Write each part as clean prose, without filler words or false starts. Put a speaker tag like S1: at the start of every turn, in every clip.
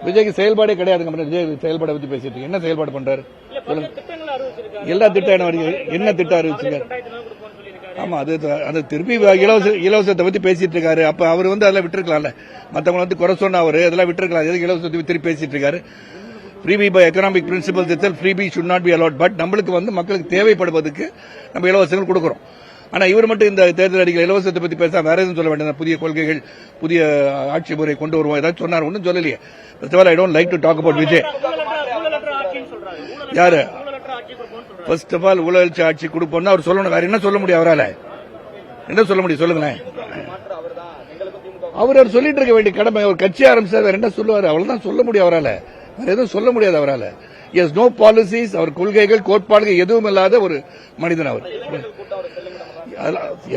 S1: விஜய்க்கு செயல்பாடே கிடையாதுங்க. விஜய் செயல்பாடை பத்தி பேசிட்டு என்ன செயல்பாடு பண்றாரு? எல்லா திட்டம் என்ன திட்டம் அறிவிச்சுங்க? ஆமா, அது திருப்பி இலவசத்தை பத்தி பேசிட்டு இருக்காரு. அப்ப அவர் அதெல்லாம் விட்டுருக்கலாம்ல. மத்தவங்க குறை சொன்ன அவரு அதெல்லாம் விட்டுருக்கலாம். எதுக்கு இலவசத்தை திருப்பி பேசிட்டு இருக்காரு? freebie by economic principles itself freebie should not be allowed. But நம்மளுக்கு மக்களுக்கு தேவைப்படுவதற்கு நம்ம இலவசங்கள் கொடுக்கிறோம். ஆனா இவர் மட்டும் இந்த தேர்தல் அறிக்கையில் இலவசத்தை பத்தி பேச வேற எதுவும் சொல்ல வேண்டியது. புதிய கொள்கைகள், புதிய ஆட்சி முறை கொண்டு வருவோம் ஏதாவது சொன்னார். ஒன்றும் சொல்லலையே. First of all, I don't like to talk about Vijay. யாரு? First of all, ஊழல் ஆட்சி கொடுப்போம்னு அவர் சொல்லணும். வேற என்ன சொல்ல முடியும் அவரால்? என்ன சொல்ல முடியும் சொல்லுங்களேன்? அவர் சொல்லிட்டு இருக்க வேண்டிய கடமை. அவர் கட்சி ஆரம்பிச்சார், வேற என்ன சொல்லுவாரு? அவ்வளவுதான் சொல்ல முடியும் அவரால். வேற எதுவும் சொல்ல முடியாது அவரால். Yes no policies. அவர் கொள்கைகள், கோட்பாடுகள் எதுவும் இல்லாத ஒரு மனிதன் அவர்.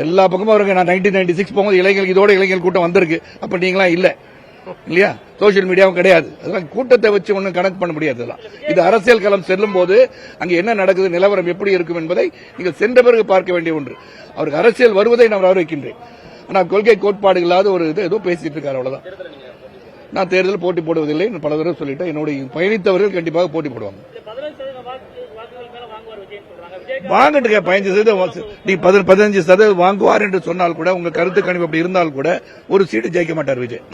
S1: எல்லா பக்கமும் அவருக்கு நான் 1996 போகும்போது இளைஞர்கள் இதோட இளைஞர்கள் கூட்டம் வந்திருக்கு. அப்ப நீங்களா இல்ல இல்லையா? சோசியல் மீடியாவும் கிடையாது. அதெல்லாம் கூட்டத்தை வச்சு ஒன்னும் கணக்கு பண்ண முடியாது. இது அரசியல் களம் செல்லும் போது அங்க என்ன நடக்குது, நிலவரம் எப்படி இருக்கும் என்பதை நீங்கள் சென்ற பிறகு பார்க்க வேண்டிய ஒன்று. அவருக்கு அரசியல் வருவதை நான் வரவேற்கின்றேன். ஆனால் கொள்கை கோட்பாடு இல்லாத ஒரு இது ஏதோ பேசிட்டு இருக்காரு, அவ்வளவுதான். நான் தேர்தலில் போட்டி போடுவதில்லை பல தடவை சொல்லிட்டேன். என்னுடைய பயணித்தவர்கள் கண்டிப்பாக போட்டி போடுவாங்க. வாங்கிட்டு 15% நீ 15% வாங்குவார் என்று சொன்னால் கூட, உங்க கருத்து கணிப்பு அப்படி இருந்தால் கூட ஒரு சீட்டு ஜெயிக்க மாட்டார் விஜய்.